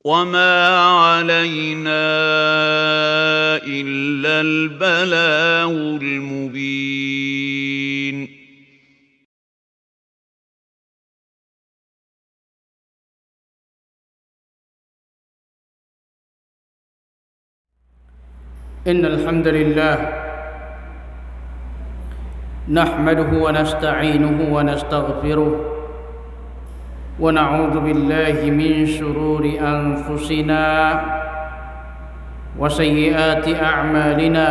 وما علينا إلا البلاغ المبين. إن الحمد لله نحمده ونستعينه ونستغفره ونعوذ بالله من شرور أنفسنا وسيئات أعمالنا.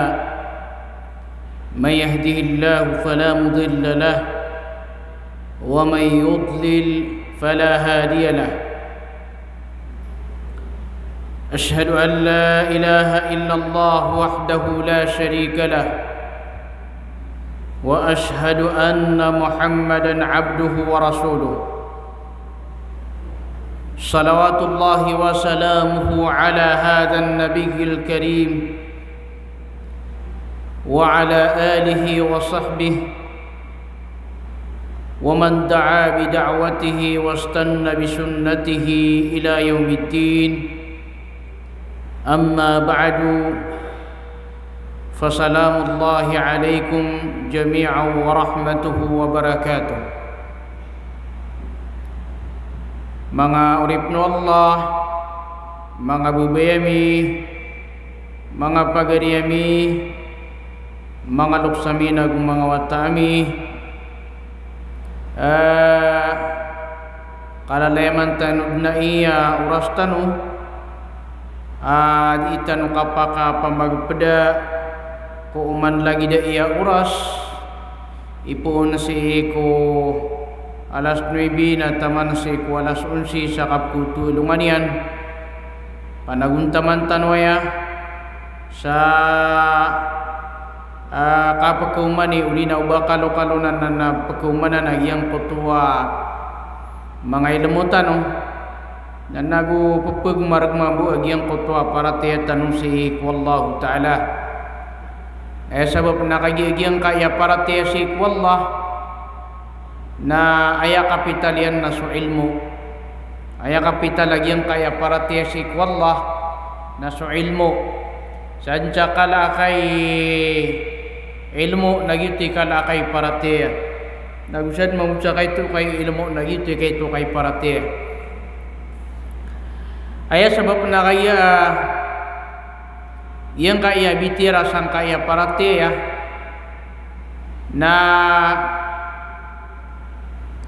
من يهده الله فلا مضل له ومن يضلل فلا هادي له. أشهد أن لا إله إلا الله وحده لا شريك له وأشهد أن محمدا عبده ورسوله صلوات الله وسلامه على هذا النبي الكريم وعلى آله وصحبه ومن دعا بدعوته واستنى بسنته إلى يوم الدين. أما بعد فسلام الله عليكم جميعا ورحمته وبركاته. Mga urip no Allah, mga bubayami, mga pagariyami, mga luksami na mga watami, kalalayaman tanod na iya uras tanu, di tanu kapaka pamagpada ko uman lagi da iya uras, ipuon si ko alas 9 na taman si ko alas 11 sa kapkutulungan yan panaguntaman tanwaya sa kapagkumani uli na uba kalokalonan na pagkumanan na iyang kutuwa mga ilamutan na nagu pagmaragmabu agyang kutuwa para tiya tanong si wallahu ta'ala sabab nakagiagyang kaya para tiya si wallah na aya kapital yan na so ilmu, aya kapital lagyan kaya para tiyasik wallah na so ilmu. Sadya kala kay ilmu nagiti kala kay para tiya nagusad mamutsa kay to kay ilmu nagiti kay to kay para tiya aya sabab na kaya yang kaya bitira sang kaya para tiya na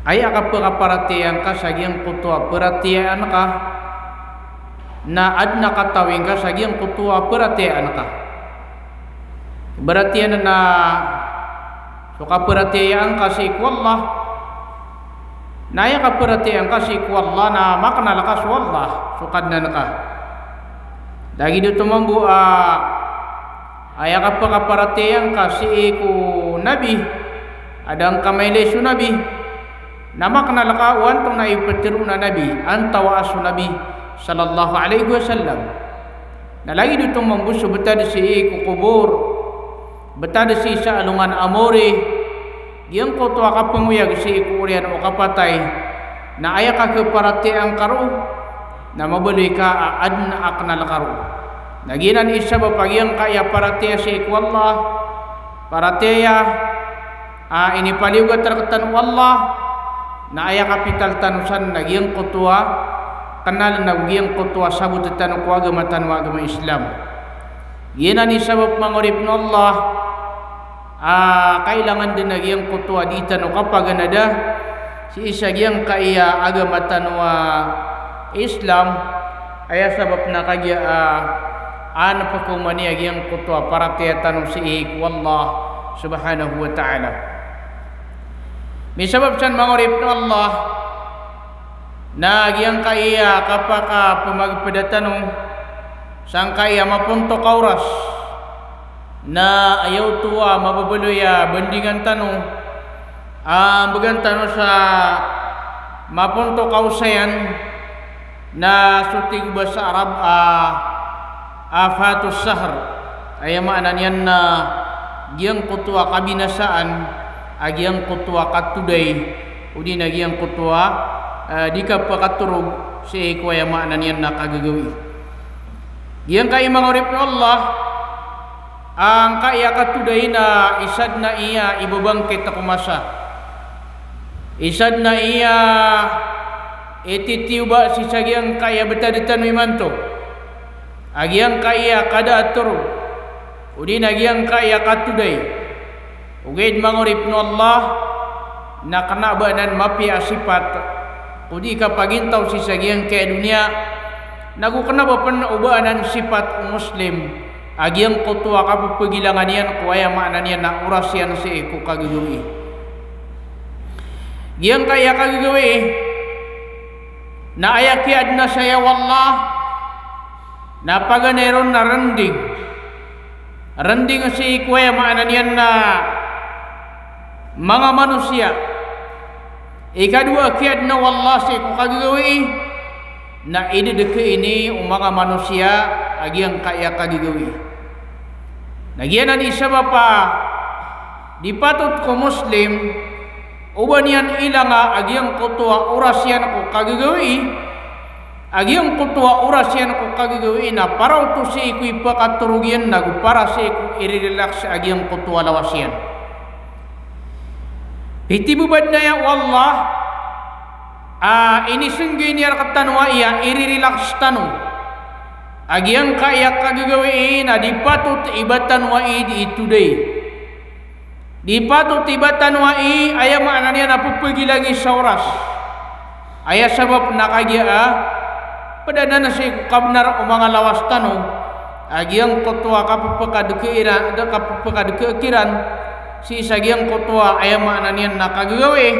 aya ka peratian ka sagyang kutua peratian ka na adna katawing ka sagyang kutua peratian ka beratian na suka peratian ka si wallah na aya ka peratian ka si wallah na makna lakas wallah sukad na ka dagi dito mambu aya ka peratian ka si ku nabi adang kamaile su nabi nama kenal kawan tong na ipetiru na nabi antawa asu nabi sallallahu alaihi wasallam na lagi dito mambuso betad si ku kubur betad si sa alungan amore yang ko to ka panguyag si ku urian o kapatay na aya ka keparati ang karu na mabuli ka adna aknal karu naginan isa ba pagyang kaya parati si ku Allah paratiya ini paliugat terketan Allah na aya kapital tanusan nagyang kutua kanal nagyang kutua sabut tanu ko agama Islam yana ni sabab mangurip no Allah kailangan din nagyang kutua di tanu kapag nada si isa gyang kaya agama tanwa Islam aya sabab na kagya ana pakumani gyang kutua para tiya tanu si wallah subhanahu wa ta'ala. May sabab siyan mangurip na Allah na agyang kaya kapaka pumagpadatanong sang kaya mapunto kauras na ayaw tuwa mababaluya bandingan tanong bagan tanong sa mapunto kausayan na sutig ba sa Arab afatus sahr ay maanan yan na giyang kutua kabinasaan agyang kutua katuday udi na giyang kutua di ka pakaturog si kuya makna niyan nakagagawi. Yang kay mangurip ni Allah ang kaya katuday na isad na iya ibabangkit ako masa. Isad na iya ititiuba si sagyang kaya betaditan mimanto. Agyang kaya kada atur. Udin agyang kaya katuday. Ugid mangurip ni Allah na kanabanan mapi asipat. Udi ka pagintaw si sagyang kaya dunia. Nagukana ba pan ubaanan sifat muslim. Agyang kutua kapapagilangan yan kuaya makna niyan na oras yan si iku kagagawi. Giyang kaya kagagawi na ayakiad na saya wallah na paganeron na rending. Rending si kuaya makna niyan na mga manusia. Ikadua kiad na wallah si iku kagagawi na idedeke ini mga manusia agyang kaya kagagawi. Nagyanan isa ba pa dipatut ko muslim uban yan ilanga agyang kutua oras yan ko kagagawi agyang kutua oras yan ko kagagawi na para to si iku ipakaturugyan nagu para si iku i-relax agyang kutua lawas yan. Hitibubad na ya wallah inisunggi niya katanwa iya i-relax tanong. Agyang kaya kagagawiin na dipatut ibatan wa'i di ituday. Dipatut ibatan wa'i aya makna niya napupagilagi sa oras. Aya sabab nakagya padana na si kabnar o mga lawas tanong. Agyang kutua kapupakadukiran si sagyang kutua aya makna niya nakagagawi.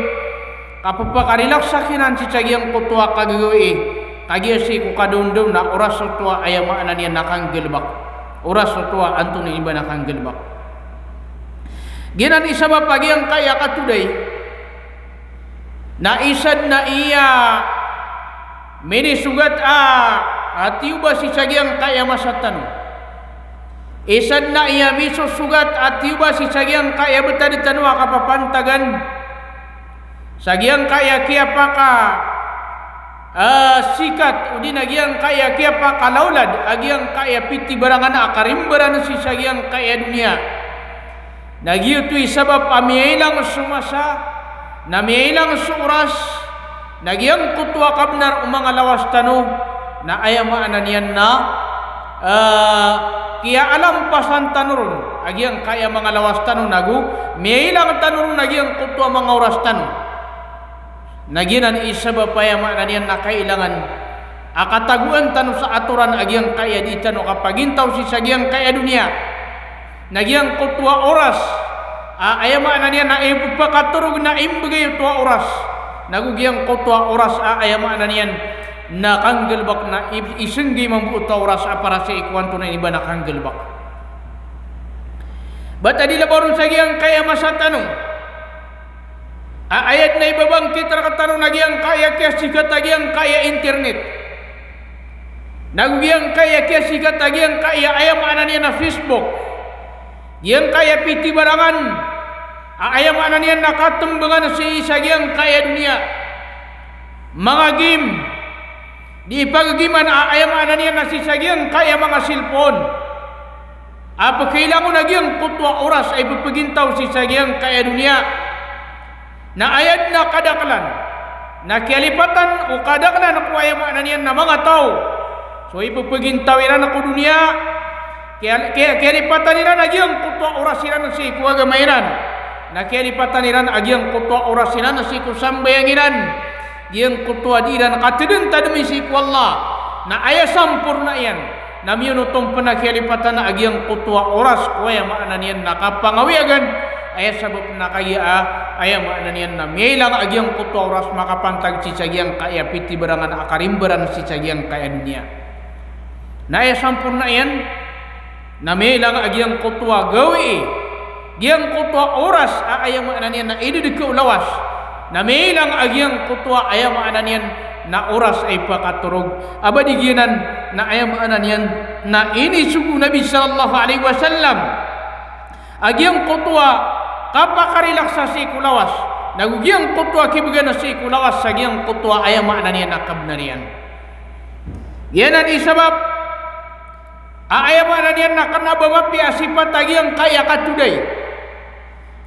Kapupakarilaksakiran si sagyang kutua kagagawi. Kagya si kukadundum na oras tua aya makna niya nakanggelbak. Oras tua antun iba nakanggelbak. Ginan isa ba pagi ang kaya katuday na isad na iya minisugat atiuba si sagyang kaya masatan. Isad na iya misusugat atiuba si sagyang kaya betaditanwa kapapantagan. Sagyang kaya kiapaka sikat udin agyang kaya kiapa kalaulad agyang kaya piti barangan akarimbaran si sagyang kaya dunia. Nagyutu sabab amiyailang sumasa namiyailang suras nagyang kutwa kabnar umanga lawas tanu na ayama ananian na kiya alam pasan tanurun agyang kaya mga lawas tanu nagu miyailang tanurun agyang kutwa mga oras tanu. Naginan isa ba paya makna niyan na kailangan akataguan tanu sa aturan agyang kaya di tanu kapagintaw si sagyang kaya dunia. Nagyang kutwa oras aya makna niyan na ipakaturog na imbagay tua oras. Nagugyang kutwa oras aya makna niyan na kanggelbak na isenggi mambuot oras para sa ikuan tunay iba na kanggelbak. Ba't adila baron sagyang kaya masatanu ayat na ibabangkit rakataro nagyang kaya kaya sikat nagyang kaya internet. Nagyang kaya kaya sikat nagyang kaya ayam ana niya na Facebook. Yang kaya piti barangan. Ayam ana niya nakatumbangan si sagyang kaya dunia. Mga game. Di paggiman ayam ana niya na si sagyang kaya mga cellphone. Apa kailangan nagyang kutwa oras ay pupagintaw si sagyang kaya dunia. Na ayat na kadaklan na kialipatan o kadaklan na kuwaya makna niyan na mga tao. So ipupagintawiran ako dunia kialipatan niran agyang kutwa orasiran na si kuwagamairan na kialipatan niran agyang kutwa orasiran na si kusambayangiran giyang kutwa diran katidun tadumi si kuwallah na aya sampurna yan na miyunutong panakialipatan na agyang kutwa oras kuwaya makna niyan nakapangawiagan aya sabab na kaya aya makna niyan na miyailang agyang kutwa oras makapantag si sagyang kaya piti barangan akarimbaran si sagyang kaya dunia. Na aya sampurna yan na miyailang agyang kutwa gawi giyang kutwa oras aya makna niyan na idudikaw lawas na miyailang agyang kutwa aya makna niyan na oras ay pakaturog abadi ginan na aya makna niyan na ini sugu Nabi sallallahu alaihi wasallam agyang kutwa kapakarilaksasi kulawas nagugiang kutua kibigana si kulawas sa giyang kutua ay makna niya nakabnarian. Yan ang isabab ay makna niya nakanabamapi asipat agiang kaya katuday.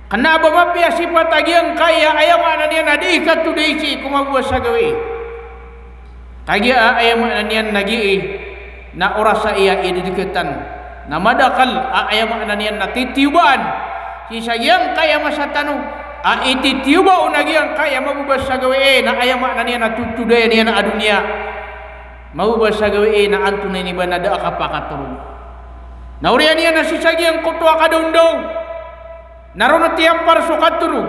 Kanabamapi asipat agiang kaya ay makna niya nadi katuday si kumabuwas sa gawi. Tagia ay makna niya nagi na oras sa iya ididiketan na madakal ay makna niya natitiuban si sagyang kaya masatano ititiuba unagiang kaya mabubas sa gawi na ay makna niya natutuday niya na adunya mabubas sa gawi na antunay ni ba na da kapakaturog nauriyan niya na si sagyang kutwa kadundaw naroon tiyampar so katurog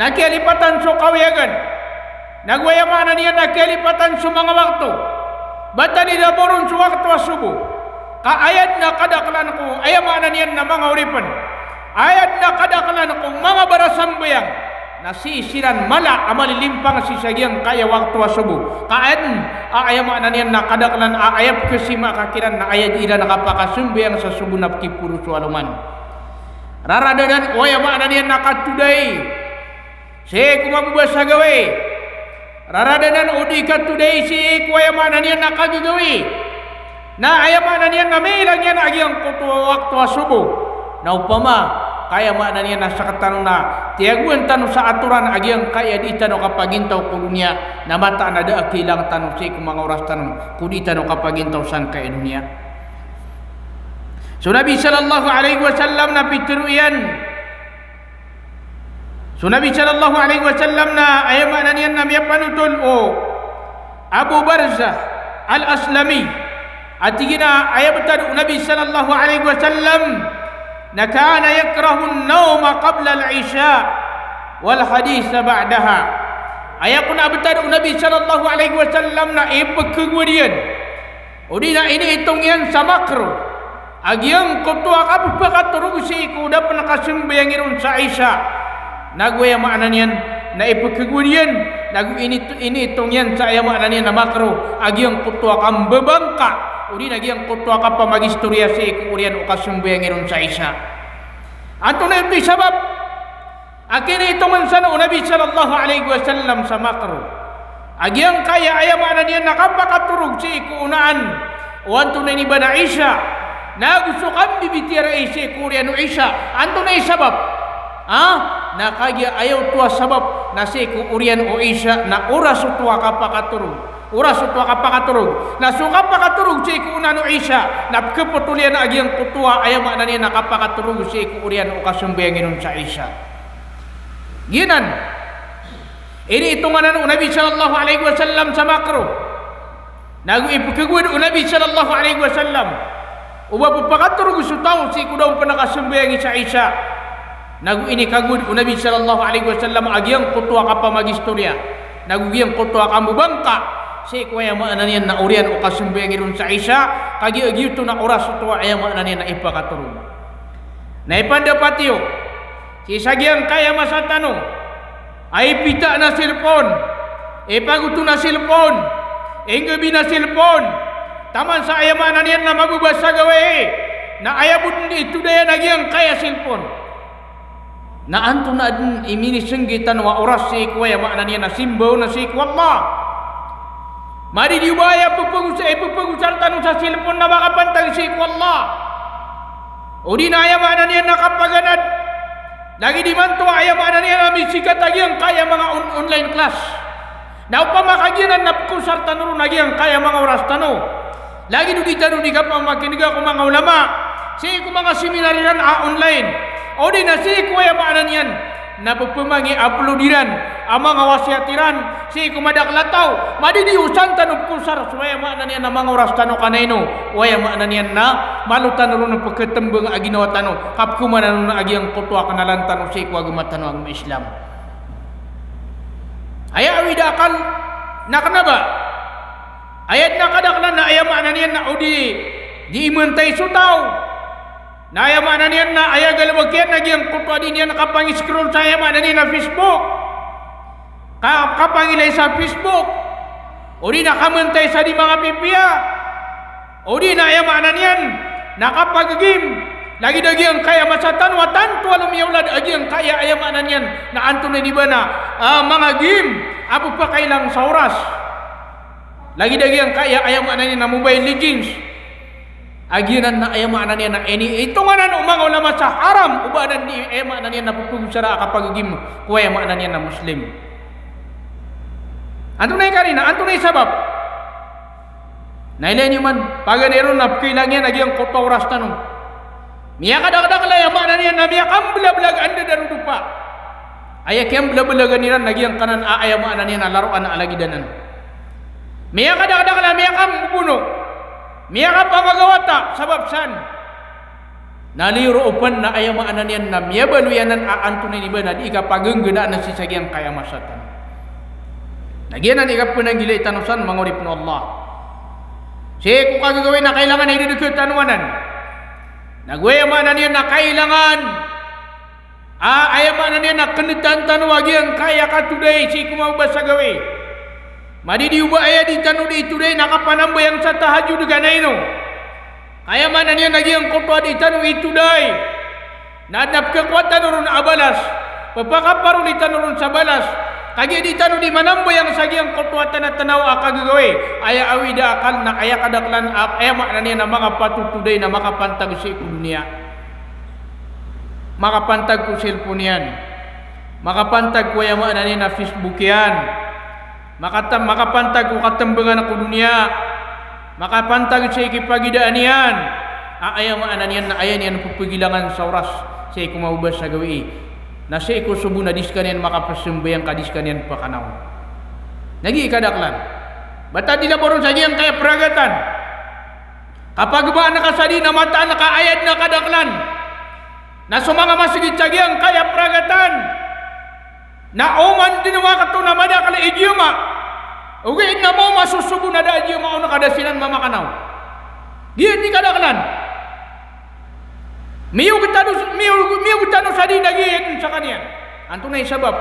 nakialipatan so kawiyagan nagwayamana niya nakialipatan sa mga wakto bata nila boron sa wakto asubo kaayad na kadaklan ko ayamana niya na mga uripan ayad na kadaklan ko mga barasambayang nasisiran mala amalilimpang si sagyang kaya wakto asubo kaayad ayamana niya na kadaklan ayap kasima kakiran na ayad ila nakapakasumbayang sa subo na kipuro sa aluman raradanan ayamana niya nakatuday siya kumabubas sa gawi raradanan udi katuday si ayamana niya nakagagawi na ayamana niya na may lang yan agyang kutuwa waktu asubo na upama kaya mana niya nasa katanong na tiaguan tanong sa aturan agyang kaya di tanong kapagintaw kulunya na mata na da akilang tanong si mga oras tanong kung di tanong kapagintaw san kaya dunia. So Nabi sallallahu alaihi wasallam na pitiru yan. So Nabi sallallahu alaihi wasallam na ayamana niya na may panutul o Abu Barzah al-Aslami at tigina ayabtan Nabi sallallahu alaihi wasallam na kana yakrahu an-nawma qabla al-isha wal hadith ba'daha ayakun abtan Nabi sallallahu alaihi wasallam na ipagkagwarian o di na ini itong yan sa makro agyang kutwa kapagpakaturog si kuda pa nakasimbayang iron sa isha nagwaya maanan yan na ipagkagwarian ini itong yan sa ayamaan niya na makro agyang kutwa kang babangka uri nagyang kutwa ka pa magistorya sa ikurian o kasumbayang iron sa isa ato na ito sabab akin ito man sa Nabi sallallahu alaihi wasallam sa makro agyang kaya ayamaan niya nakapakaturog sa ikuunaan o anto na niba na isa na gusto kang bibitira sa ikurian o isa anto na isabab na kaya ayaw tuwa sabab na si urian o isya na oras tuwa kapakaturog na suka pakaturog si kuunan o isya na kepetulian na agyang kutuwa ayaw makna niya nakapakaturog si urian o kasumbayang inon sa isya ginan ini itunganan o Nabi sallallahu alaihi wasallam sa makro nag-ipagkagwid o Nabi sallallahu alaihi wasallam uba pakaturog sa tao si kudaw pa nakasumbayang sa isya nagu ini kagud Nabi sallallahu alaihi wasallam agyang kutwa ka pa magistorya nagugyang kutwa ka mubangka si kuya maanan yan na urian o kasumbayang iron sa isya kagi to na oras tuwa ay maanan yan na ipakaturog na ipandapatiyo si sagyang kaya masatano ay pita na silpon ipaguto na silpon gabi na silpon taman sa ayamanan yan na mabubas sa gawi na ayabot ito na yan agyang kaya silpon na anto na din iminisenggitan wa oras si kuya makna niya na simbaw na si Allah mari diubaya pupagusar tanong sa silpon na makapantag si Allah o di na aya makna niya nakapaganad lagi di man to aya makna niya na misikat lagi ang kaya mga online class na upamakaginan na kusar tanong lagi ang kaya mga oras tanong lagi do di tanong di ka pa makiniga ko mga ulama si ko mga seminarian online o di na si kuya maanan yan na pagpamangi uploadiran ang mga wasyatiran si kumadaklataw madidiusan tanong kusar suwaya maanan yan na mga oras tanong kanino waya maanan yan na malutan ron ng pagkatambang aginawa tanong kapkumanan na agyang kutwa kanalan tanong si kuwa gumatanong ang Islam aya awidakal nakanaba ayat nakadaklan na aya maanan yan na o di imantay sutaw na ayamanan niyan na ayagal wagyan nagyang kutwa din yan nakapang-scroll sa ayamanan niyan na Facebook kapangilay sa Facebook o di nakamantay sa di mga pipiya o di na ayamanan niyan nakapag-game lagi dagiang kaya masatan watan tu alam yaulad agiang kaya ayam ananyan na antun ni bana mga game apa pa kailang sauras lagi dagiang kaya ayam ananyan na Mobile Legends agianan na ayam ananyan na ini ito nga na mga ulama sa haram ubadan di ayam ananyan na pupugusara kapag game ko ayam ananyan na Muslim antun na karina antun na sabab nailan nyo man paganeron na kailangan agiang kotauras tanong miya kadang-kadang lah yang makna niya na miya belag-belag anda dan lupa. Ayak yang belag-belag niran lagi yang kanan ayam makna niya na laruan na lagi danan. Miya kadang-kadang lah miya kam bunuh. Miya kam pamagawata sabab san. Naliru upan na ayam makna niya na miya baluyanan aantunin iba na di ka pagenggena na sisagyang kaya masatan. Nagyanan ikap punang gilay tanusan mangurip na Allah. Siya kung kagagawin na kailangan ay didukyo tanuanan. Nagwaya mana niya na kailangan ayaw mana niya na kanitantan wagi ang kaya ka today si kumabasa gawi madidiuba aya di tanu di today nakapanambay ang sa tahajud ganayno kaya mana niya nagi ang kotwa di tanu ituday nadap kekuatan urun abalas papakaparo di tanu sa balas kagi di tanu di manambay ang sagi ang kotwa tanaw akagagawi aya awida akal na aya kadaklan aya makna niya na mga patutuday na makapantag sa dunia makapantag ko cellphone yan makapantag ko aya makna niya na Facebook yan makapantag ko katambangan ako dunia makapantag sa ikipagidaan yan aya makna niya na aya niya pupugilangan sa oras sa ikumawbas sa gawi na siya ko subo na diskanian makapasimbayang kadiskanian pakanaw nagi kadaklan bata dilaboron saja yang kaya peragatan kapag ba nakasadi na mata nakaayad na kadaklan na sumanga masigit saja yang kaya peragatan na oman din mga kato na madakal idioma uwi na mo masusubo na da idioma o nakadasinan mamakanaw diyan di kadaklan Miyo kitano sadi nagi sa kaniyan. Anto na sabab.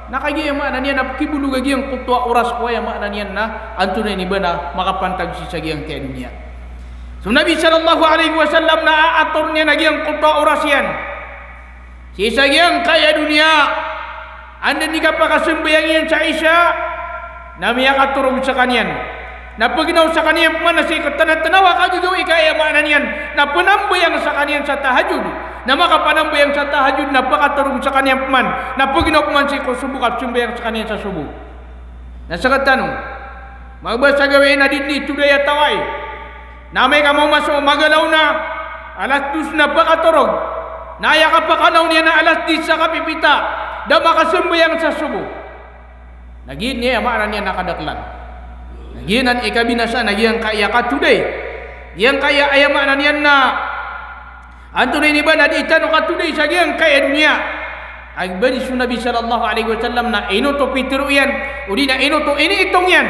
Nakagi ang makna niya na kibulugagi ang kutwa oras ko ay makna niya na anto na ni ba na makapantag si sagyang kaya dunia. So Nabi sallallahu alaihi wasallam na aator niya nagi ang kutwa oras yan. Si sagyang kaya dunia. Anda ni kapakasimbayang yan sa Isya na miya katurog sa kaniyan. Na paginaw sa kaniyan man na si tanat-tanawa kagagawi kaya makna niyan na panambayang sa kaniyan sa tahajud na makapanambayang sa tahajud na pakaturog sa kaniyan man na paginaw man si kusubuk at sumbayang sa kaniyan sa subo na sa katanong magbasa gawin na din dito daya taway na may kamaw maso magalaw na alas 2 na pakaturog naya ka pakanaw niya na alas 10 sa kapipita na makasumbayang sa subo nagin niya makna niya nakadaklan Ginan ikabinasa na yang kaya ka today. Yang kaya ayam makna niyan na antun ini ba na di tanu ka today sa yang kaya dunia. Ay bari su Nabi sallallahu alaihi wasallam na ino to pitru yan. Udi na ino to ini itong yan.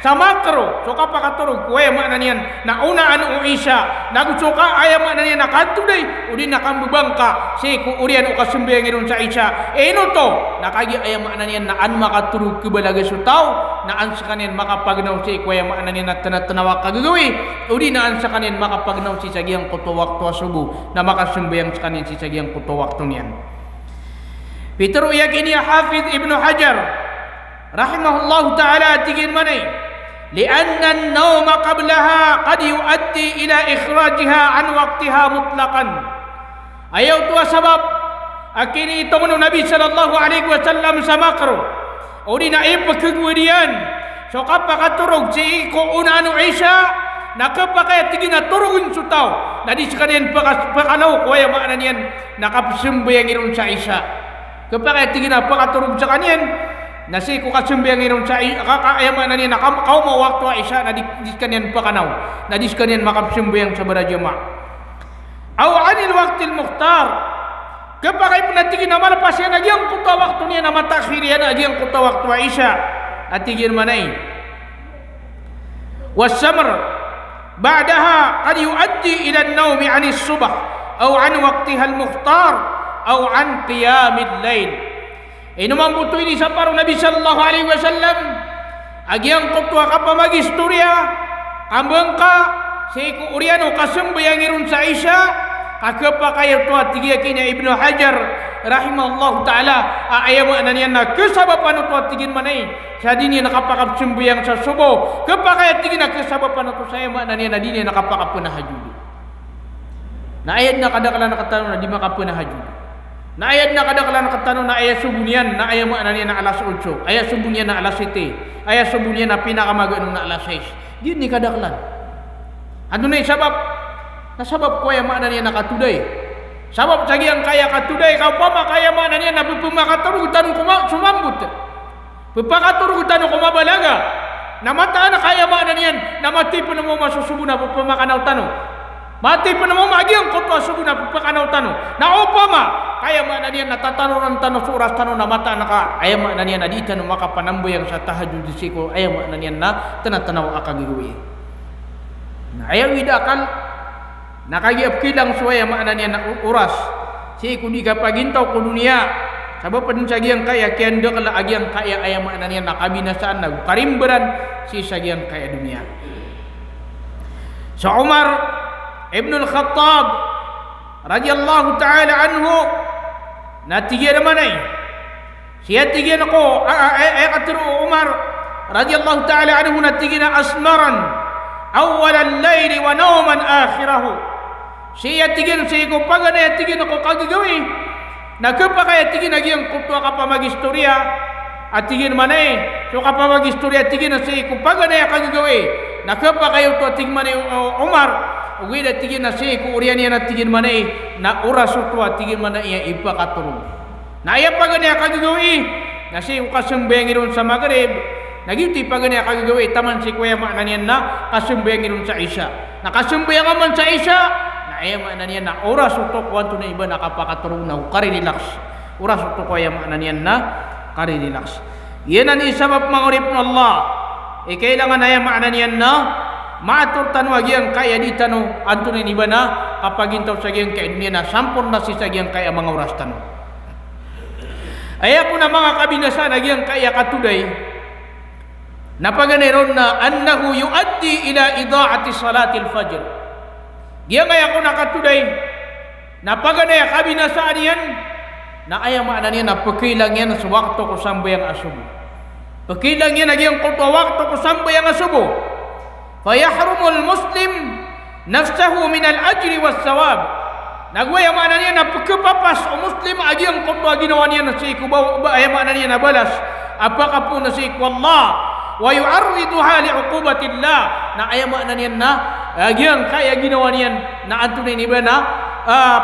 Sa makro so kapakaturog kuya makna niyan na una anu Isya nagsuka ayam makna niyan na ka today. Udi na kambubang ka si ku urian o kasumbayang iron sa Isya. Ino to nakagi ayam makna niyan na an makaturog kibalaga sutaw na an sa kanin makapagnaw si kuya makna niyan na tanat-tanawa kagagawi. Udi na an sa kanin makapagnaw si sagyang kuto waktu subuh na makasumbayang sa kanin si sagyang kuto waktu niyan. Pitru yakini Hafidh Ibnu Hajar rahimahullahu taala tigin manay lianna an-nawm qablaha qad yuaddi ila ikhrajiha an waqtiha mutlaqan ayaw tu sabab akini ito mo Nabi sallallahu alaihi wasallam sa makro o di na ipagkagwadian so kapakaturog si ko una anu Isya nakapakaya tigin na turugun sutaw na di sakanin pakanaw ko ay makna niyan nakapsimbayang iron sa Isya kapag tingin na pakaturog sa kanyan nasi ko kasumbayang iron sa kakayaman na niya nakakaw mo waktu Isya na di kanyan pakanaw na di kanyan makapsimbayang sa barajama aw anil waqtil mukhtar kapag ay pinatigin na malapas yan nagyang kuta waktu niya na matakhir yan nagyang kuta waktu Isya at tigin manay wasamr ba'daha qad yuaddi ila an-nawmi 'ani as-subh aw 'an waqtiha al-mukhtar aw 'an qiyamil lail inuman buto ini sa paro Nabi sallallahu alaihi wasallam agyang kutwa ka pa magistorya ambeng ka si ku uriano kasumbayang iron sa Isya Akapakaya tua tiga kini Ibnu Hajar rahimahullah taala ayam ananian na kesabapan tua tigin manai sadini nakapakap sembayang sa subuh kepakaya tigin na kesabapan tua saya ananian na dini nakapakap na hajud na ayat na kadakala nakatano na di makapuna hajud na ayat na kadakala nakatano na ayat subunian na ayam ananian na alas 8 ayat subunian na alas 7 ayat subunian na pinakamagano na alas 6 di ni kadaklan ano na sabab na sabab ko ayam ananian nakatuday sabab sagi yang kaya katuday kau pama kaya ananian na pupumakatur tanong sumambut pupakatur tanong kumabalaga na mata na kaya ananian na mati pa na mo masusubuna pupumakanaw tanong mati pa na mo magiang kotwa subuna pupakanaw tanong na upama kaya ananian natatanong tanong suras tanong na mata na ka ayam ananian na di tanong makapanamboy ang sa tahajud siko ayam ananian na tanatanaw akagiwi na ayaw idakal nakagiap kilang suaya maknanya nak uras si ku digapagintaw ku dunia sabab pen sagiang kaya kian dekala agiang kaya aya maknanya nak kabinasaan na karimberan si sagiang kaya dunia sa Umar Ibn al-Khattab radhiyallahu taala anhu natigira manay siya tigira ko katru Umar radhiyallahu taala anhu natigira asmaran awwal al-layli wa nawman akhirahu siya tigin siya ko pagana tigin ako kagagawi nagkapakaya tigin agiang kutwa ka pa magistorya at tigin manay so ka pa magistorya tigin siya ko pagana kagagawi nagkapakaya to tigin manay Umar uwi na tigin na siya ko uriyan niya na tigin manay na oras to tigin manay iya ipakaturong na iya pagana kagagawi na siya ko kasumbayang sa Maghrib nagiti pagana kagagawi taman si kuya maknanian na kasumbayang sa Isya nakasumbayang man sa Isya ay maknanian na oras utok wanto na iba nakapakaturong na kari-relax oras utok ay maknanian na kari-relax yan ang isabab mangurip ng Allah kailangan ay maknanian na maatur tanwagi ang kaya di tano anto na iba na kapag intaw sa giyang kaya niya na sampon na si sa giyang kaya mga oras tano ay ako na mga kabinasa na giyang kaya katuday napaganiron na annahu yuaddi ila idaati salatil fajr dia ngaya ko nakatuday napaganaya kabinasaan yan na ayaw maknanian na pakilang yan sa waktu ko sambayang asubo pakilang yan nagyang kutwa waktu ko sambayang asubo fayahrumul muslim nafsahu min al-ajri was sawab nagwaya maknanian na pagkapapas o muslim agyang kutwa ginawa niya na siku ayaw maknanian na balas apaka po na siku Allah wa yu'arriduha li'uqubatillah na ayaw maknanian na agyang kaya ginawa niyan na antunin iba na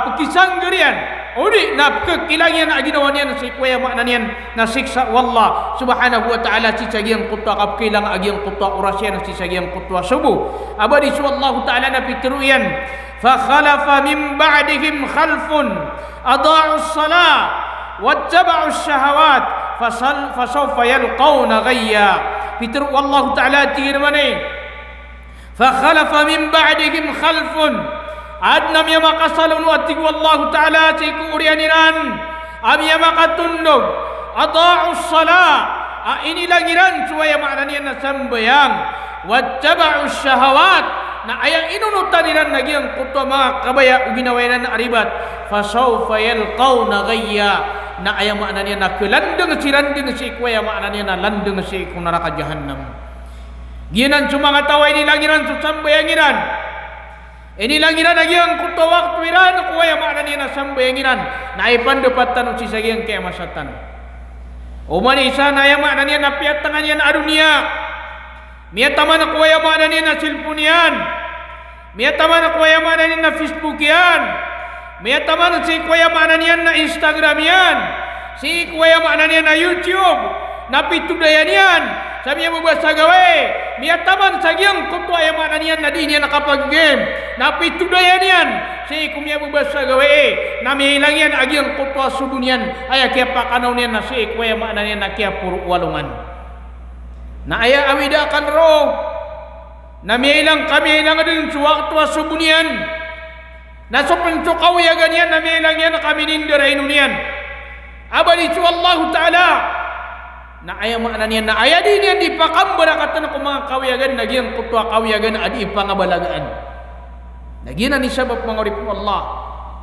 pagkisanggarian uli na pagkilangan na ginawa niyan sa kuya maknanian na siksa wallah subhanahu wa ta'ala si sagyang kutwa kapkilang agyang kutwa orasyan si sagyang kutwa subuh abadi su Allah ta'ala na pitiruyan fa khalafa min ba'dihim khalfun adaa'u as-salah wattaba'u ash-shahawat fasawfa yalqawna ghayya pitiru Allah ta'ala tirmani فخلف من بعدهم خلف adnam ya makasalun watig wallahu ta'ala siku urianiran am ya makatundog ata'us salah inilangiran suaya maknanian na sambayang wattaba'us syahawat na ayang inunutan nilan nagyang kutwa mga kabaya uginawayan na aribat fasawfa yalqawna ghayya na ayang maknanian na kelandeng siranding si kuya maknanian na landeng si ikong neraka jahannam. Ginan mga taway nilangiran susambayangiran. Inilangiran lagi ang kutwa waktu iran kuya maknanian na sambayangiran na ipandupatan si sagyang kaya masatan. Uman isa na yang maknanian na piat tangan yan adunia. Miya taman na kuya maknanian na cellphone yan. Miya taman na kuya maknanian na Facebook yan. Miya taman na si kuya maknanian na Instagram yan. Si kuya maknanian na YouTube. Napitudayan yan. Sabi niya magbasa gawe. Miya taman sagyang kutwa yang maknanian na di niya nakapag-game. Napitudayan yan. Si kumya magbasa gawe. Namihilang yan agyang kutwa subun yan. Ay kaya pakanaw niyan na si kuya maknanian na kaya puro walungan. Na aya awida kan ro. Namihilang kami ilang din suwaktu subun yan. Na sopensukaw ya ganyan namihilang yan na kami nindiray nun yan. Abadi su Allah Ta'ala. Na aya maknanian na aya din yan di pakambara katan ko mga kawiyagan nagyang kutwa kawiyagan adi pangabalagaan. Nagyan ni sabab mga urip Allah.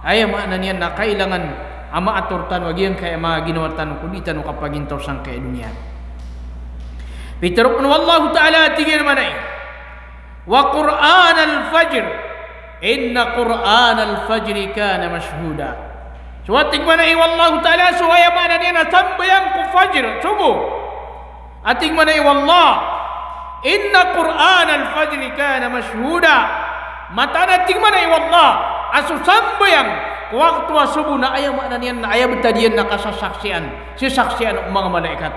Aya makna niyan na kailangan ama aturtan wagi yang kaya mga ginawatan ko dito no kapag intaw sang kaya dunia. Pitarupun wallahu ta'ala tingin manay. Wa Qur'an al-fajr. Inna Qur'an al-fajr kana mashhuda. So ating manay wallahu ta'ala suwaya makna niyan na sambayang ko fajr subuh. Ating manay wallah. Inna Qur'an al-fajr kana mashhuda. Mata nating manay wallah. Asu sambayang waktu subuh na ayaw makna niyan na ayaw betadian na kasasaksian. Sisaksian mga malaikat.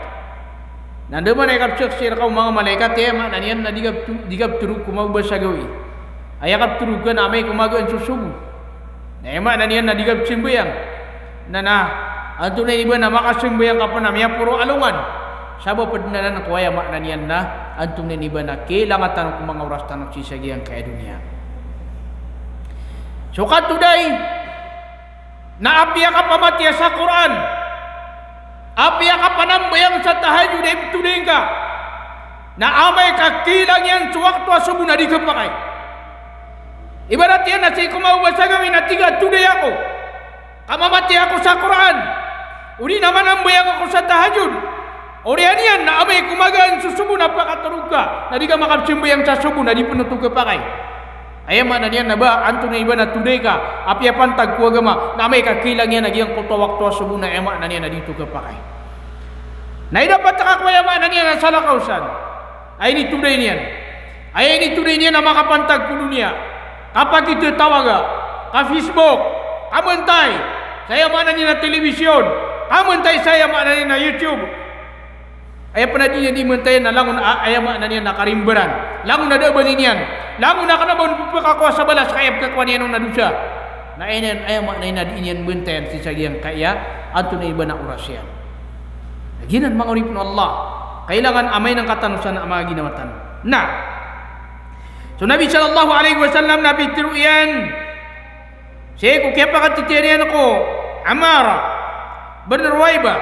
Nanda malaikat saksi kau mga malaikat ya makna niyan na digap turuk kumaw basagawi. Ayaw turuk kan amay kumagaan susubuh. Na makna niyan na digap simbayang. Na anto na iba na makasimbayang ka pa na miya puro alungan. Sabo padnanan ko ayaw makna niyan na anto na iba na kailangan tanong kung mga oras tanong sisagiang kaya dunia. So katuday naapya ka pamatya sa Quran, apya ka panambayang sa tahajud ibtudin ka, naamay ka kilang yan suwakto asubo na di ka pakay. Ibarat yan na si kumawasa gawin na tiga tuday ako, kamamatya ako sa Quran, uli naman ambayang ako sa tahajud, uli yan naamay kumagaan susubo na pakaturog ka, na di ka makapsimbayang sa subo na di punutog ka pakay. Ayam mana niyan na ba anto na iba na today ka apya pantag ko agama na may kakilang yan nagyang kuto wakto subo na ema na niyan na dito ka pakay. Na dapat ka ko yama na niyan na salakausan. Ay ni today niyan. Ay ni today niyan na makapantag ko dunia. Kapag ito tawaga ka Facebook, amantay saya mana niyan na telebisyon, amantay saya mana niyan na YouTube. Ay pa na niyan di mantay na langon ayam na niyan na karimberan. Langon na daw niyan. Langon na kanabon pagkakuha sa balas kaya pagkakuha niya nung nadusa. Na inan ay maknay na diinyan bentayan si sagiyang kaya ato na iba na orasyan. Naginan mga urip ng Allah. Kailangan amay ng katanusan na mga ginawatan. Na. So Nabi sallallahu alaihi wasallam na bitiru yan. Siya ko kaya pakatitirian ko Amara bin Ruwaiba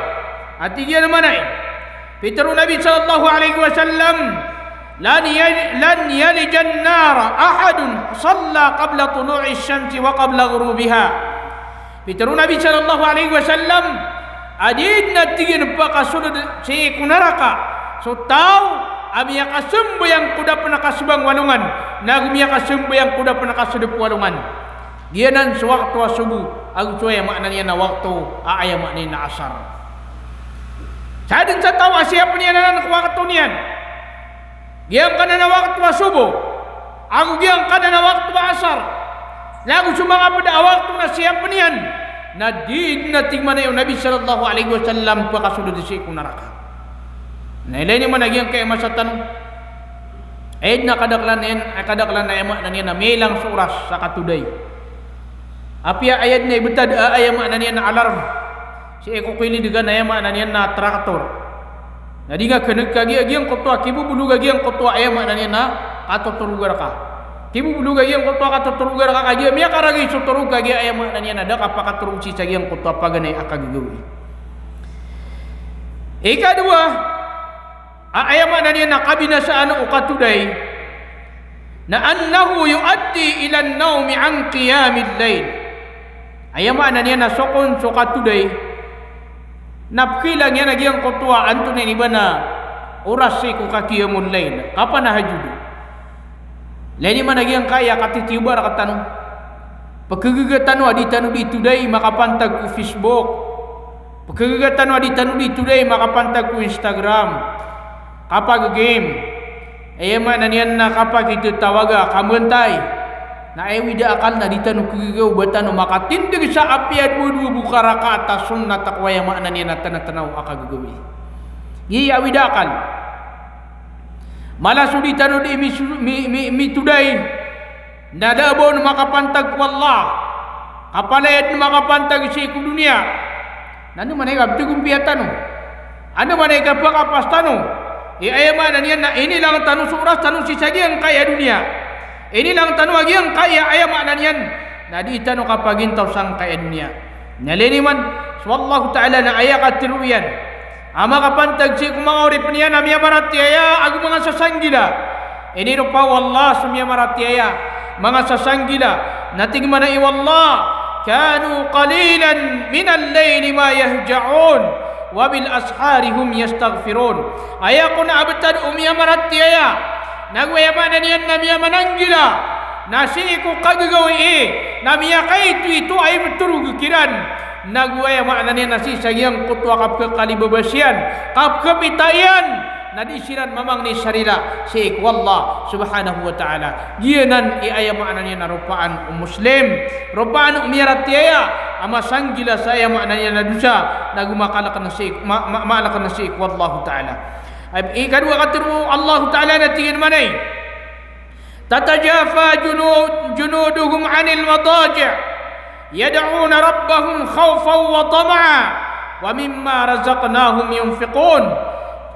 at iyan naman ay bitiru Nabi sallallahu alaihi wasallam لن يلج النار أحد صلى قبل طلوع الشمس وقبل غروبها. Bitaru Nabi sallallahu alaihi wasallam adid na tingin pa kasunod si kunaraka. So tao amiya kasumbayang kuda pa nakasubang walungan. Nagumiya kasumbayang kuda pa nakasudop walungan. Giyanan sa waktu asubu ang suya makna niya na waktu aaya makna niya na asar. Sa din sa tao siya pa niya na waktu niyan. Giyang ka na waktu subuh, ako giyang ka na waktu asar. Lagu sumanga pada waktu na siya panian. Na di nating man yung Nabi sallallahu alaihi wasallam pakasulod si kunaraka. Na ilay ni man nagyang kay masatan. Ayad na kadaklan na emak na niya na melang suras sa katuday. Apya ayad na ibutad ayama na niya na alarm. Si eko kilidigan na emak na niya na traktor. Nadi nga keneg kagi agiang kotwa kibu bulu gagi ang kotwa ayam na niya na katoturugar ka. Kibu bulu gagi ang kotwa katoturugar ka kagi miya karagi suturug kagi ayam na niya na da kapakaturug si sagi ang kotwa paganay akagagawi. Ikadua ayam na niya na kabina sa ano ukatuday na annahu yuaddi ila an-nawmi an qiyamil layl. Ayam na niya na sokon sokatuday napkilang yan nagyang kotwa anto na iba na oras si kukakiyamon lain kapan na hajudu lain man nagyang kaya katitiubar katanong pagkagagatan adi tanong di today makapantag ko Facebook pagkagagatan adi tanong di today makapantag ko Instagram kapag game ay man na niyan na kapag ito tawaga kamantay na ay wida akal na di tanong kagagaw batan makatindig sa apiad mo duwa bukaraka atas sunnat takwaya makna niya na tanatanaw akagagawi. Iya wida akal. Malaso di tanong di mi tuday na dabon makapantag wallah kapalayad makapantag si dunia. Nano man ay kabtugong piyatan ano man ay kapakapas tanong iayama na niya na ini lang tanong suras tanong si sagyang kaya dunia. Ini lang tanong yang kaya ayam makna niyan na di tanong kapag intaw sang kaya dunia. Nalini man wallahu ta'ala na ayakat tiruyan. Ama kapantag si kumangori paniyan na miya maratiaya agu mga sasanggila. Ini rupa wallah sumya maratiaya mga sasanggila nating mana i wallah kanu qalilan minal laili ma yahja'un wa bil ashari hum yastaghfirun. Ayakun abtad umya maratiya nagwaya mananian namia mananggila nasiku kagagawi namia kaitu itu ay beturugu kiran nagwaya mananian nasi sagyang kutwa kap ke kalibabasian kap ke pitayan nadisiran mamang ni sarila si wallah subhanahu wa ta'ala. Gianan iaya maknanya na rupaan muslim rupaan umiyaratiya ama sanggila saya maknanya na dusa nagumakalakan si maalakan si wallahu ta'ala. Kedua kata Allah ta'ala natingin manay tatajafa junuduhum anil madaji' yad'una rabbahum khawfan wa tama'a wa mimma razaqnahum yunfiqun.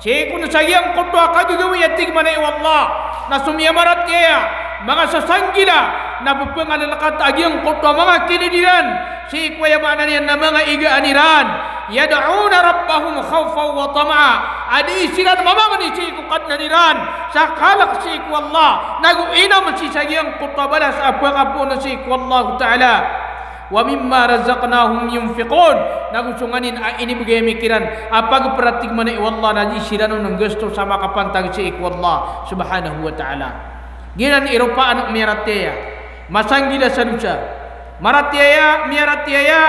Cikun sayang kutwa kagagawi yatig manay wallah nasumya marat kaya mga sasanggila na pupangalalakat agyang kutwa mga kinidiran sikwaya mananian na mga igaaniran yad'una rabbahum khawfan wa tama'a adi isiran mamamani siku kadnaniran sakalak siku Allah naguinam si sayang kutwa balas apa-apa na siku Allah ta'ala. Wa mimma razaqnahum yunfiqun nagusunganin ini bagay mikiran apa gaparatig man wallah na isirano ng gusto sama kapantag si Allah subhanahu wa ta'ala. Ginan iropaan umiyarateya masanggila sa dusa marateya miyarateya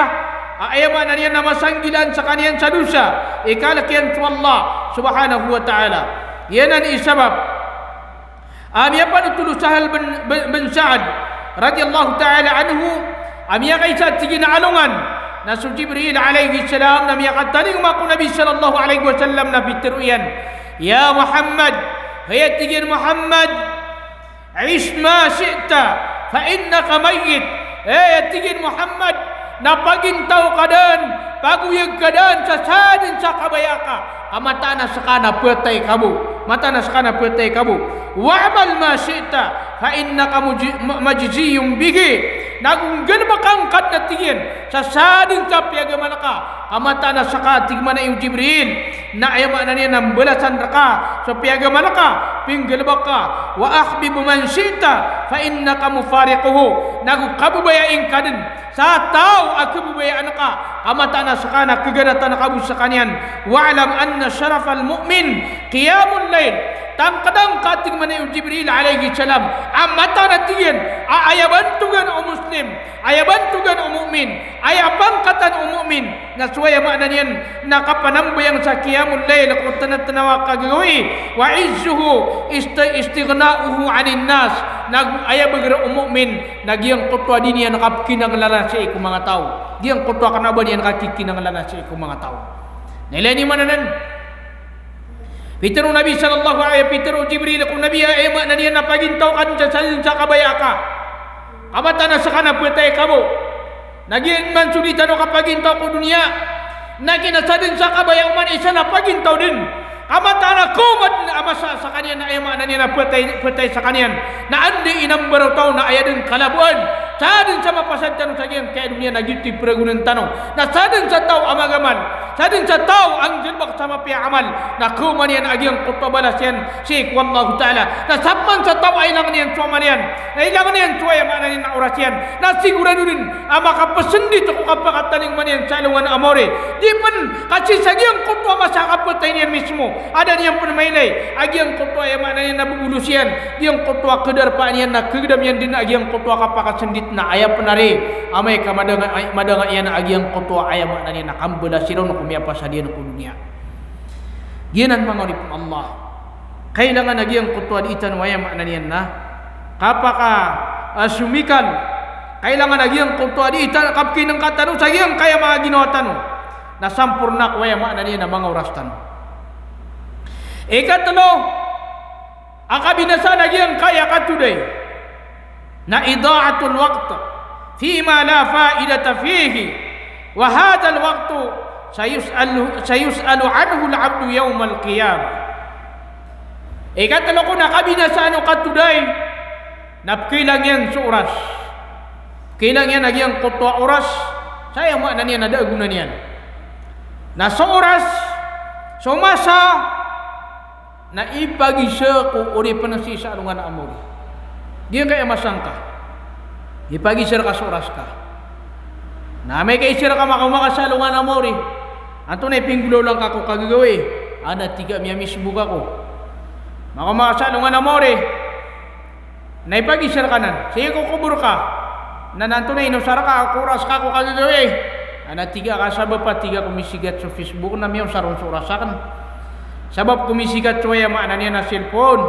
ayama na niya na masanggilan sa kaniyan sa dusa ikalakyan sa Allah subhanahu wa ta'ala. Yan ang isabab amiyapan utulu Sahal bin Sa'ad radiyallahu ta'ala anhu amiya kaisa tigin alungan na su Jibril alaihi salam na miya kataling umaku Nabi sallallahu alaihi wasallam na bitiruyan ya Muhammad hayat tigin Muhammad ish ma syi'ta fa innaka mayyit hayat tigin Muhammad na pagintaw kadan paguyag kadan sa sadin sa kabayaka kamata na sakana patay kamu mata na sakana patay kamu wa'mal ma syi'ta fa innaka majziyum bihi nagunggal makangkat na tingin sa sading kapyaga manaka kamata na sakatig mana yung Jibril na ayama na niya ng balasan raka sa piyaga manaka pinggal baka wa ahbibu man syita fa innaka mufariquhu nagukabubayain ka din sa tao akabubayaan ka kamata na sakana kaganatan na kabus sa kanyan wa'alam anna syarafal mu'min qiyamul layl tangkadang kating mana yung Jibril alaihi salam amata na tingin ayabantugan o muslim ayabantugan o mu'min ayabangkatan o mu'min na suwaya makna niyan nakapanambayang sa qiyamul layl kung tanatanawa kagawi wa izzuhu istighna'uhu anin nas ayabagra o mu'min nagyang kutwa din niya nakapkinang lalasi ikong mga tao diyang kutwa kanaba niya nakakikinang lalasi ikong mga tao nilay ni mananan Pitero Nabi sallallahu alaihi Pitero Jibril kung Nabi ay na niya napagintaw kan sa kabayaka. Kamata na sa kana putay kamo. Naging man sulitan o kapagintaw ko dunia. Nakinasadin sa kabayang man isa napagintaw din. Kamata na kumad na amasa sa kanya na ay na niya naputay sa kanya. Na andi inambaraw tao na ayadin kalabuan. Sadin sa mapasadyan sa kanya kaya dunia nagiti peragunan tanong. Na sadin sa tao amagaman. Sadin sa tao ang jilbak sama pia amal na kuman yan agyang kutabalas yan syik wallahu ta'ala na saman sa tao ay lang niyan suaman yan na ilangan niyan suaya mana na oras yan na sigurado din makapasundit ako kapakataling man yan sa ilungan amore di pan kasi sagyang kutwa masakapatay niyan mismo ada niyan pun mailay agyang kutwa yan mana yan nabubulus yan diyang kutwa kedarpaan yan na kegedam yan din agyang kutwa kapakasundit na ayap penari amay kamadanga yan na agyang kutwa ayam mana yan nakambula siraw kumia pa sa diyan ko dunia. Ginan mga ulip Allah. Kailangan nagyang kutwa itan waya makna niyan na kapaka sumikan kailangan nagyang kutwa itan kapkin ng katano sagyang kaya mga ginawa tanong na sampurna waya makna niyan na mga oras tanong. Ikatlo ang kabinasa nagyang kaya katuday na idaatul waqt fima la faidata fihi wa hadha al waqtu sayus'alu anhu al-'abdu yawmal qiyamah. Ikatlo ko na kabinasaan o katuday napkilang yan sa oras. Kilang yan nagyang kutwa oras saya mo na niya nadagunan yan. Na sa oras sumasa na ipagisa ko uri panasisa alungan na amori. Diyan kaya masangka. Ipagisa ka sa oras ka. Na may kaisira ka makasalungan na mori. Anto na ipinggulo lang kako kagagawi. Ana tiga miya mismo ako. Makasalungan na mori. Na ipag-isira ka nan. Sige ko kubur ka. Na nanto na inusara ka kuras kako kagagawi. Ana tiga ka sabab pa tiga kumisigat sa Facebook na miyaw saron sa urasakan. Sabab kumisigat suaya makna niya na cellphone.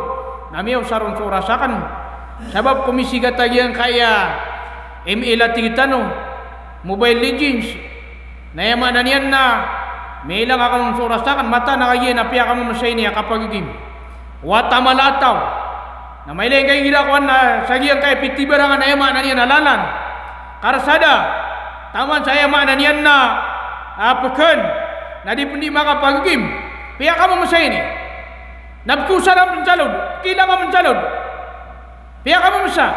Na miyaw saron sa urasakan. Sabab kumisigat tagiang kaya ML at tigitano. Mobile Legends. Nayaman na niyan na may ilang ako ng surasakan mata na kayo na piya ka mo masay niya kapag igim. Wata malataw. Na may ilang kayo gilakuan na sagiyang kaya pitibarang na yaman na niyan nalalan. Karasada. Taman saya yaman na niyan na pekan. Na di pundi makapag igim. Piya ka mo masay niya. Nabkusa ng pencalod. Kila ka pencalod. Piya ka mo masa.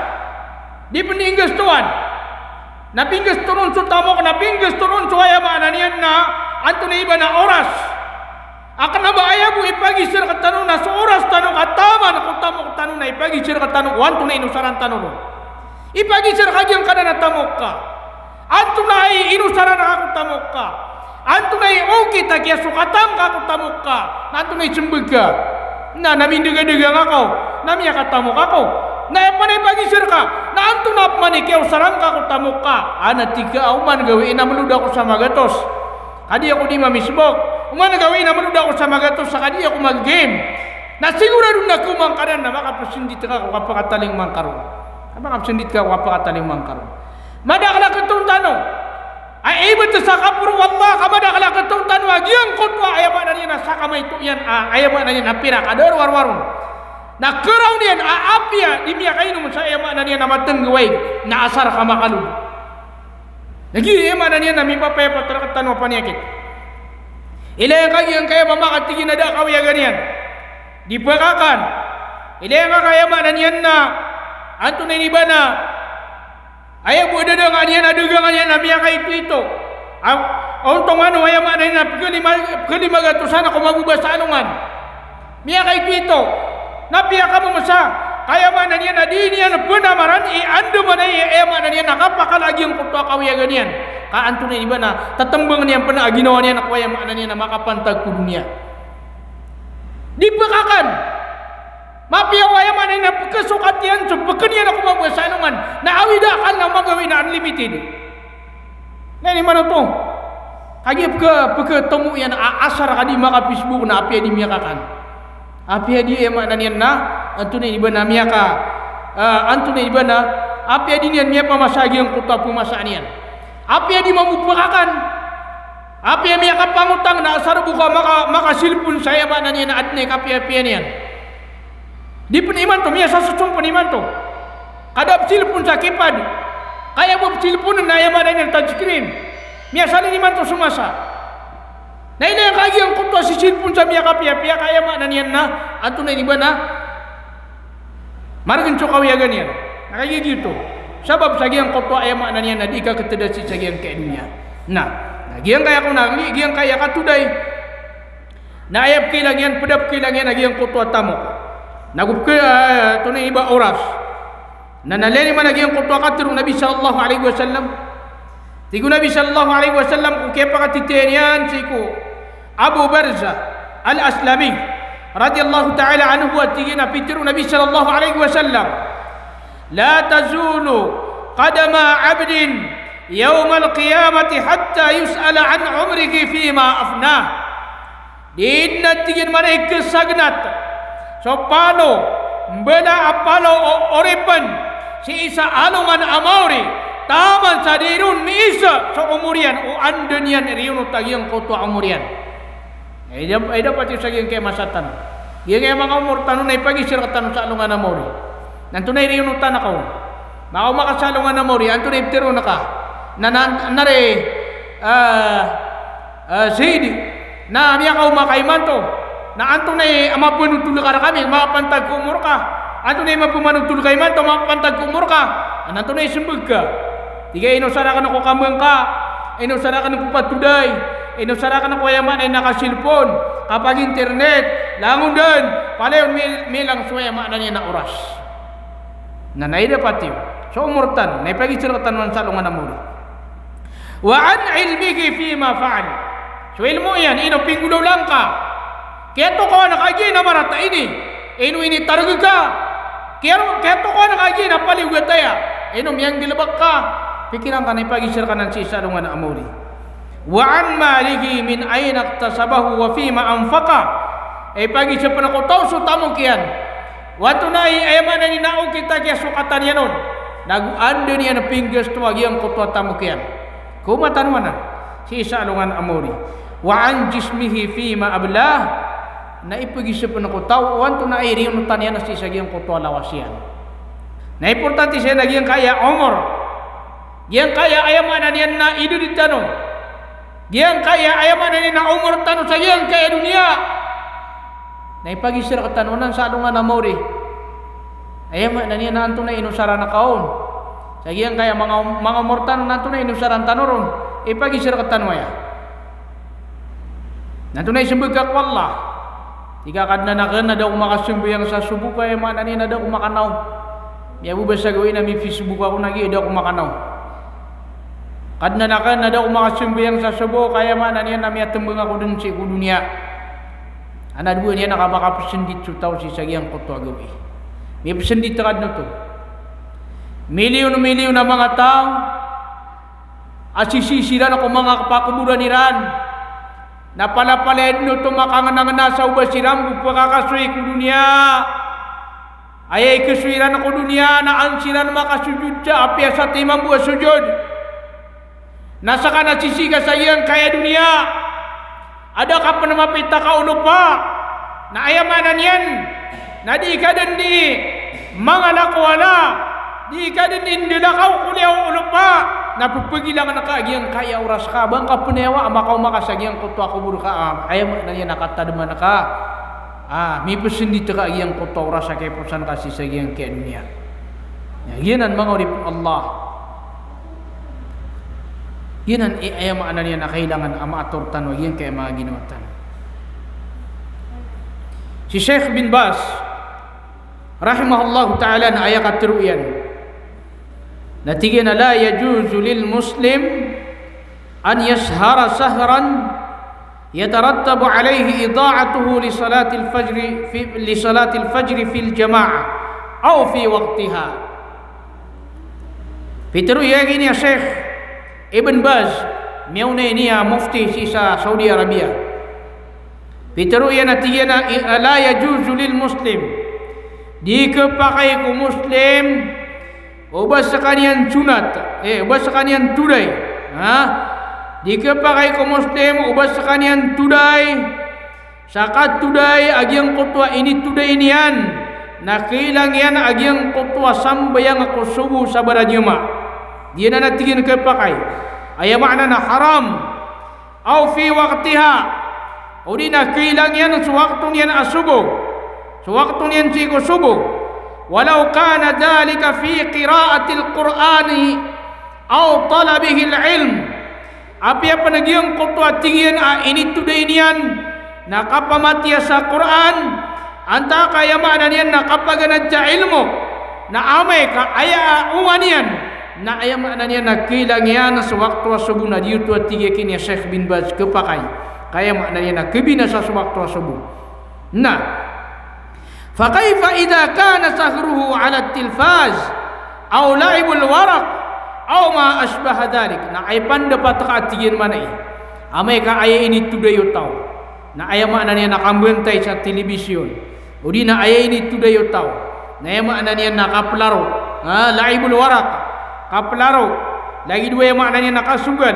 Di pundi inggas tuan. Napinggas turun sa tamok, napinggas turun sa ayaman na niyan na anto na iba na oras. Akan na ba ayaw mo ipagisir ka tanong na sa oras tanong at tama na kung tamok tanong na ipagisir ka tanong wanto na inusaran tanong mo. Ipagisir ka dyan ka na tamok ka. Anto na ay inusaran na ako tamok ka. Anto na ay okay kaya sukatang ka ako tamok ka. Anto na isumbag ka. Na namindiga-digang ako. Namiya ka tamok ako. Na panay pagisir ka. Na anto na manikiyaw sarang ka kung tamok ka. Ana tiga uman gawin na malud ako sa magatos. Kadi ako di mamisbok. Uman gawin na malud ako sa magatos sa kadi ako mag-game. Na sigurado na kumangkaran na makapasindit ka kung kapakataling mangkaroon. Makapasindit ka kung kapakataling mangkaroon. Madakala katong tanong. Ay ibat sa kapuro wallah ka madakala katong tanong. Agiyang kutwa ayaman na niya na sa kamay ito yan. Ayaman na niya na pira kador warwarong. Na keraw niyan aapya di miya kayo naman sa ema na niya na matenggaway na asar ka makalud. Lagi ema na niya na may papepa terakat tanong panyakit. Ilayang kagiyang kaya mamakatigin na da kawya ganyan. Di pakakan. Ilayang kaya ma na niyan na anto na iniba na ayaw mo na nga niyan na dugang niyan na miya kayo ito. Ontong ano ayaw ma na niyan na kalimagatusan ako mabubasa anungan. Miya kayo ito. Napiya ka mo masa kaya man na niya na di niya na punamaran ando man ay ema na niya nakapakalagi ang kutwa kawya ganyan kaanto na iba na tatambang niya pa na ginawa niya na kaya man na niya na makapantag ko dunia di pakakan mapiya kaya man na pagkasukat yan so pagka niya na kumabasa naman na awidakan na magawin na unlimited ngayon man ito kagip ka pagkatamo yan aasar ka di maka Facebook na apiya di miya kakan apia dia emak nanian na antune iba na miya ka antune iba na apia di nian miya pamasagi ang kota pumasanian apia di mamupakakan apia miya ka pangutang na asar buka maka silpun saya emak nanian na adne kapia nian di peniman to miya sasusun peniman to kadap silpun sa kipad kaya bob silpun na emak nanian touchscreen miya salin iman to sumasa. Na ina yang kagi ang kutwa si silpun sa miya kapia kaya mak na niyan na ato na iba na maragin chokawiya ganyan nakagi gitu sabab sagi ang kutwa ay mak na niyan na di ka ketedasi sagi ang kaya dunia nah nagi ang kaya ko nagi ang kaya katuday na ayap kilang yan pedap kilang yan nagi ang kutwa tamok nagup ke ato na iba oras na naleni man nagi ang kutwa katirong Nabi sallallahu alaihi wasallam tigo Nabi sallallahu alaihi wasallam kung kaya pakatitiyan yan siku Abu Barzah Al-Aslami radhiyallahu ta'ala anhu wa tigina pitiru Nabi sallallahu alaihi wasallam la tazulu qadama 'abdin yawm al-qiyamati hatta yus'ala 'an 'umrihi fima afnah dinna tigin manay kesagnat so palo mbena apalo orepan si isa alungan amauri taman sadirun miisa so umurian o andunian riunu tagiyang kutwa umurian ay dapat yung saging kaya masatan yung kaya mga umur tanong na ipagisir ka tanong sa alungan na mori nanto na riunu tan ako makaw makasalungan na mori anto na iptiro na ka na nare sidi na miya ka umakaiman to na anto na mapunutulog ka na kami makapantag kumur ka anto na mapumanutulog kaiman to makapantag kumur ka anto na isumbag ka tiga inusara ka na kukambang ka inusara ka na kupatuday inusara ka na kuyaman ay nakasilpon kapag internet langon doon palayon milang suyaman na niya na oras na naida pati so umurtan na ipagisir ka tanwan sa lungan na muli wa an ilmihi fima fa'al. So ilmu yan ino pinggulaw lang ka. Kaya to ko nakaji na marata ini. Ino ini targa ka. Kaya to ko nakaji na paliwat ya. Ino yang dilabak ka. Pikiran ka na ipagisir ka ng sisa lungan na amuri. Wa an malihi min ayna iktasabahu wa fima anfaqa. Ipagisir pa na ko tao so tamong kiyan. Watu na ayaman na ninao kita kaya sukatan yan nun. Nagu-ando niya na pinggas tuwag yang kutwa tamong kiyan. Kumatan man na. Sisa lungan amuri. Wa an jismihi fima ablah. Na ipagisir pa na ko tao. Wanto na ay rinutan yan na sisa yang kutwa lawasyan. Na importante siya nagyang kaya umur. Yang kaya ayaman na niyan na idu di tanong. Yang kaya ayaman na niyan na umur tanong sa yang kaya dunia. Na ipagisir ka tanunan sa alungan na mori. Ayaman na niyan na anto na inusara na kaon. Sa yang kaya mga umur tanong na anto na inusaran tanoron. Ipagisir ka tanwaya. Nanto na isambag ka wallah. Tiga kad na nakan na daw makasumbuyang sa subo kaya mana niyan na daw kumakanaw. Yabu basa gawin na may Facebook ako nagi daw kumakanaw. Kad na nakan na daw makasumbuyang sa subo kaya mana niyan na may tembang ako dun sa dunia. Ana dua niya nakapakapasendit sa tao si sagyang kutwa gawi. May pasendit kad na to. Milyon na mga tao asisisira na kung mga kapakuburan niran. Napalapaled no to makanganang sa ubasiram pagkakasuy ko dunia. Ayay kasuiran ako dunia na ansiran makasujud sa apya sa timang buwa sujud. Nasa ka nasisiga sa iyang kaya dunia. Ada ka pa na mapita ka ulo pa. Na ayamanan yan. Na di ka din di mga lakwala. Di ka din hindi lakaw kuliyaw ulo pa. Napupagilangan na kaagiyang kaya oras ka. Bang ka punewa amakaw makasagyang kutwa kubur ka. Ayamanan yan nakatadman na ka. May pasindito ka agiyang kutwa oras sa kaya pusan kasi sa iyang kaya dunia. Yan ang mga urip Allah. Yan ang ayamaan niya na kailangan maaturtan o yan kaya mga ginawatan. Si Sheikh bin Baz rahimahullah ta'ala na ayakat tiruyan natigyan na la yajuzu lil muslim an yashhara sahran yatarattabu alayhi ida'atuhu li salatil fajr fil jama'ah aw fi waqtiha. Fitiruyan ini ya Sheikh Ibn Baz miyauna niya mufti sa Saudi Arabia. Fitiruyan natigyan na la yajuzu lil muslim di kepakai ku muslim ubas sa kaniyang sunat ubas sa kaniyang tuday di kepakai ku muslim ubas sa kaniyang tuday sakat tuday agyang kutwa ini tuday niyan nakilang yan agyang kutwa sambayang ako subuh sa barajuma di na natigyan kepakai ay makna na haram au fi waqtiha o di nakilang yan sa waktu niyan asubuh sewaktu yang ciku subuh walau kana dhalika fi qira'atil qur'ani au talabihi ilm api apa nagyang kutwa tingyan ini today niyan nakapamatiya sa Quran anta kaya mana niyan nakapaganad sa ilmu na amay ka aya uman niyan na aya mana niyan nakilang yan sa waktu subuh na diyutu at tigikin ya Sheikh bin Baz kepakay kaya mana niyan nakibina sa waktu subuh na فكيف إذا كان سهره على التلفاز أو لعب الورق أو ما أشبه ذلك na ay pandapat ka atiyan man ay amay ka ay ini tudayo tao na ay mana niya nakambantay sa telebisyon o di na ay ini tudayo tao na ay mana niya nakaplaro laibul warak kaplaro lagi dua mana niya nakasugad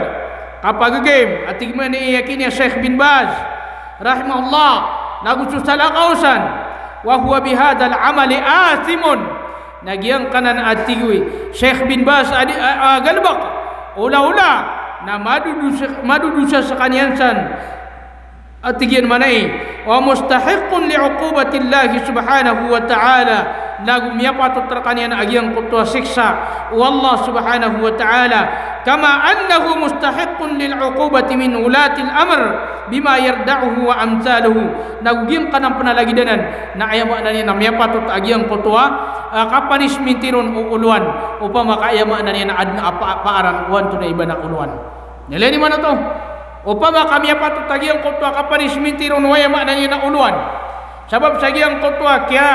kapag game atig man iyakin niya Sheikh bin Baz rahimahullah nagususalakausan wa huwa bihadzal amali athimun nagyang kanan atigwi Sheikh bin Baz galbak ula-ula na madudusa sa kanyansan atigyan manay wa mustahiqun li'uqubatillahi subhanahu wa ta'ala nagumyapatot terkanyan agyang kutwa siksa wallah subhanahu wa ta'ala kama annahu mustahiqun lil'uqubati min ulatil amr bima yarda'uhu wa amsaluhu nagugim kanang panalagidanan na ayama na niya namyapatot agyang kutwa kapanismintiron o uluan upang makaayama na niya na adna paaran uwan to na iba na uluan Nilai ni mana tu? Upama kami apa tu tagi ang kotwa kapan ismintiron waya maknanya na uluan. Sebab sagi ang kotwa kya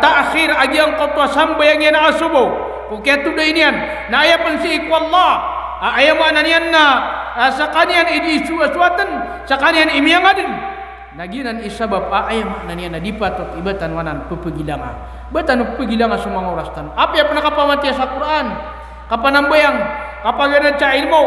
taakhir agi ang kotwa sampai yang na asubo. Kukya tu inian. Na aya pensi ikwallah. Aya maknanya na sakanian idi suatan sakanian imiangadin. Naginan isabab aya maknanya na dipatot ibatan wanan pepegilanga. Batan pepegilanga sumang orastan. Apa yang pernah kapamati sa Quran? Kapan nambayang? Kapag ca ilmu?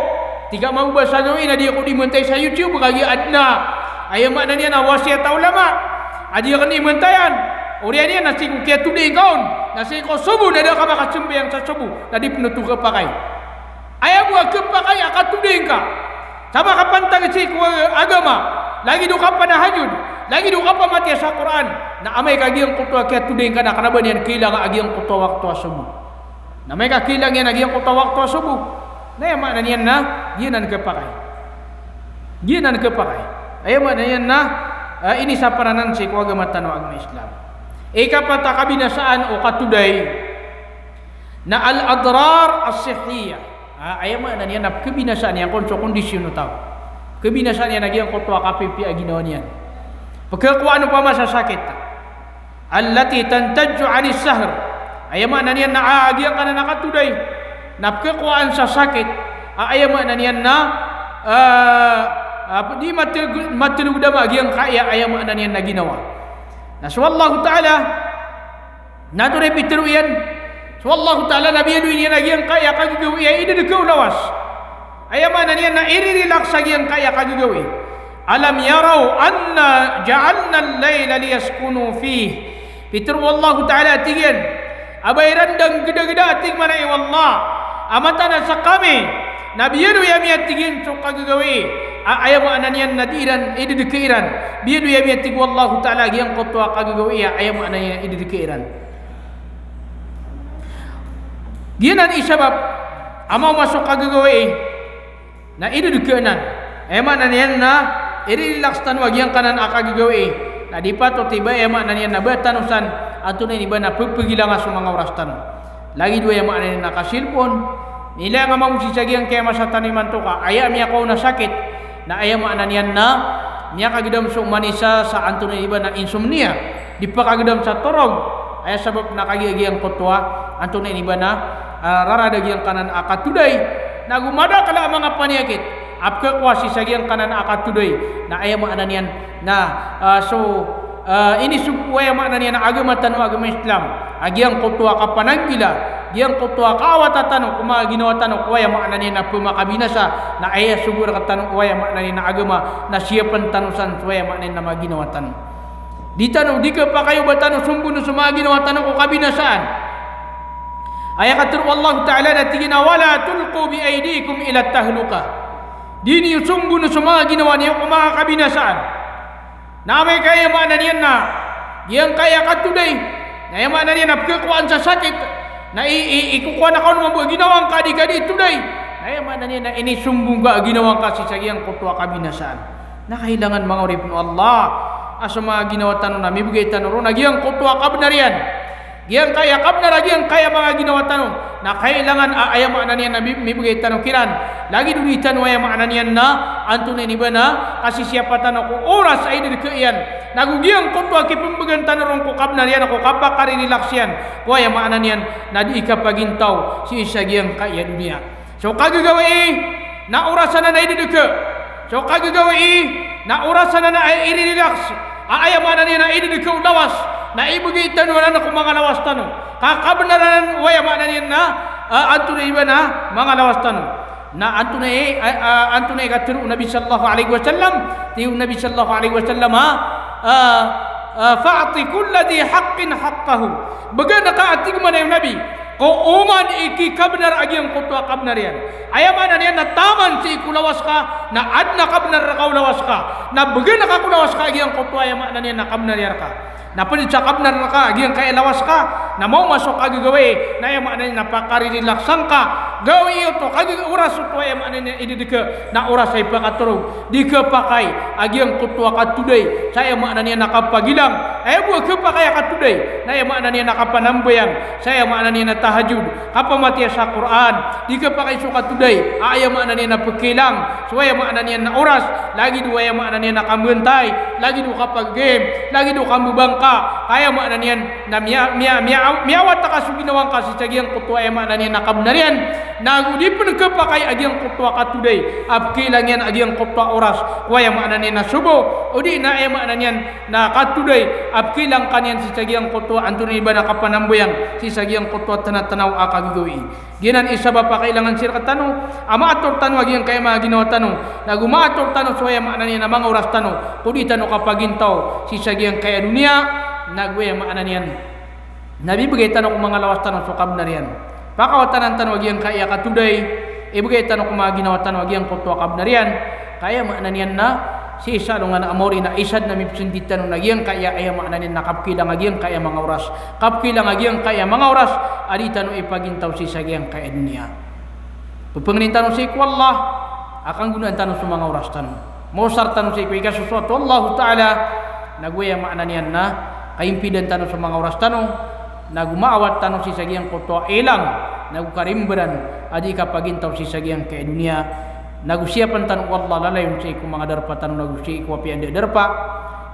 Tiga mau bahasa nyawi na dia ko dimentai sa YouTube kagi adna. Aya maknanya na wasiat ulama. Adi kan dimentayan. Urian dia nasi ku kia tuding kaun. Nasi ko subuh dada ka baka cembe yang sa subuh. Tadi penutu ke pakai. Aya buat ke pakai akan tuding ka. Sama kapan tang si ku agama. Lagi du kapan hajud. Lagi du kapan mati sa Quran. Na amai kagi yang kutua kia tuding kana kana banian kilang agi yang kutua waktu subuh. Namai ka kilang yang agi yang kutua waktu subuh. Nah yang maknanya na dia nan kepakai. Dia nan kepakai. Ayat maknanya na ini saparanan si agama tanah agama Islam. Ika pata kabinasaan o katudai na al-adrar as-sihiyah. Ayat maknanya na kebinasaan yang kondisi no tahu. Kebinasaan yang lagi yang kotwa KPP aginawan yan. Pagkakuan upama sa sakit. Allati tantajju 'anis sahr. Ayat maknanya na agi ang kana nakatudai. Napkakuan sa sakit aya maknanya na di matulog dama yang kaya aya maknanya na ginawa. Na wallahu taala nadure pitruyan wallahu taala nabi dunia lagi yang kaya kagagawi ay idudikaw lawas. Aya maknanya na i-relax yang kaya kagagawi. Alam yarau anna ja'alna al-laila liyaskunu fihi. Pitru wallahu taala tigan abay randang geda-geda ating mana wallah. Amatan sa kami nabiyedu yami atigin so kagagawi ayaw ananian nadiran ididikairan biyedu yami atig wallahu ta'ala yang qotwa kagagawi ayaw ananian ididikairan ginan isabab amaw masuk kagagawi na ididikairan ayaw ananian na irilaksan wag yang kanan akagagawi na dipato tiba ayaw ananian na batanusan ato na iba na pagpagilangan sa mga oras tanong. Lagi dua yang maknanya nakasilpon. Nila nga mamusi sagiang kaya masataniman to ka. Aya miya ko na sakit. Na aya maknanya na niya kagidam sa umanisa sa anto na iba na insomnia. Di pa kagidam sa torog. Aya sabab nakagiagiang kotwa. Anto na iba na raradagiang kanan akatuday. Nagumada kala mga panyakit. Apka kwasi sagiang kanan akatuday. Na aya maknanya na ini supaya maknanya na agama tanu agama Islam agiang kotwa kapananggila giang kotwa kawatatan kuma ginawa tanu kuya maknanya na pumakabinasa na aya subur katanu kuya maknanya na agama na siapan tanusan kuya maknanya na maginawa tanu di tanu di ka pa kayo ba tanu sumbun sa mga ginawa tanu ko kabinasaan aya katur Allah taala na tigina wala tulqu bi aydikum ila tahluka dini sumbun sa mga ginawa niyo ko mga kabinasaan namay kaya maknanya na yang kaya katuday na yung maknanya na pagkakuan sa sakit na ikukuha na ka naman po ginawang kadi-kadi tuday na yung maknanya na inisumbong ka ginawang kasi sa iyang kutwa kabinasaan na kailangan mga urip ng Allah asa mga ginawa tanong na mibigay tanong na giyang kutwa kabinarian giyang kaya kabnar giyang kaya mga ginawa tanong na kailangan aya maknanya na mibigay tanong kiran lagi dulitan waya maknanya na anto na iba na kasi siapa tanong ko oras ay dirikaian nagugiyang kutwa kipumbagan tanong ko kabnarian ako kapakari nilaksyan waya maknanya na di ikapagintaw si isa giyang kaya dunia so kagagawi na orasan na ididika so kagagawi na orasan na ay irilaks aya maknanya na ididika lawas na ibigay tanunan ako mga lawas tanong kakabnaran waya maknanya na anto na iba na mga lawas tanong na anto na ikatiru Nabi sallallahu alaihi wasallam tiyo Nabi sallallahu alaihi wasallam fa'ati kulla di haqqin haqqahu baga nakaatig man yung Nabi ko uman iki kabnar agi ang kutwa kabnar yan aya maknanya na taman si ikulawas ka na adna kabnar ka ulawas ka na baga nakakulawas ka agi ang kutwa aya maknanya na kabnar yan ka na pwede sa kabnar ka, agiyang kailawas ka, na mau masuk kagagawi, na yung maknanya napakarililaksang ka, gawi itu kagi uras tu yang maknanya ini dike nak uras saya pakaturung dike pakai agian kutua katudai saya maknanya nak apa gilang buat ke pakai katudai na yang maknanya nak apa nambayang saya maknanya nak tahajud apa mati asa Quran dike pakai suka tudai ayam maknanya nak pekilang supaya maknanya nak uras lagi dua yang maknanya nak kambentai lagi dua kapag game lagi dua kambu bangka kaya maknanya na miawat takasubinawang kasi cagiang kutua yang maknanya nak kabnarian nagu di pun kepakai agiang kutua katudai apkilang yan agiang kutua uras waya maknanya na subo udi na ay maknanya na katudai apkilang kanyan si cagiang kutua antuni iba na kapanambayang si cagiang kutua tanat-tanaw akagigawi ginan isa ba pa kailangan sir katano ama ator tano agiang kaya mga ginawa tano nagu maator tano so waya maknanya na mga uras tano kudi tano kapagintaw si cagiang kaya dunia nagwaya maknanya nabi bagay tano kung mga lawas tano so kabnarian pakawatanan tan wagi yang kaya katuday ibigay tan ko maginawatan wagi yang kutwa kabnarian kaya maknanian na si isa nga na amori na isad na mipsunditan ng nagyang kaya ay maknanin na kapkilang agyang kaya mga oras kapkilang agyang kaya mga oras aditan o ipagintaw si sagyang kaya dunia pupangnin tanong si Allah akan gunaan tanong sa mga oras tanong mausar tanong si ika susuatu Allah Ta'ala nagwaya maknanian na kaimpidan tanong sa mga oras tanong nagumaawat tanong si sagyang kutwa ilang nagukarimberan adi kapagintaw si sagyang kaya dunia nagusiapan tanong Allah lalayon sa iku mga darpa tanong nagusi iku api anda darpa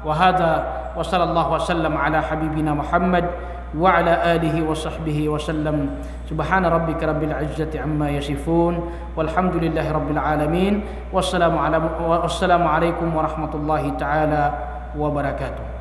wa hadha wa sallallahu wasallam ala habibina Muhammad wa ala alihi wa sahbihi wa sallam subhana rabbika rabbil izzati amma yasifun walhamdulillahi rabbil alamin wassalamu alaikum warahmatullahi ta'ala wabarakatuh.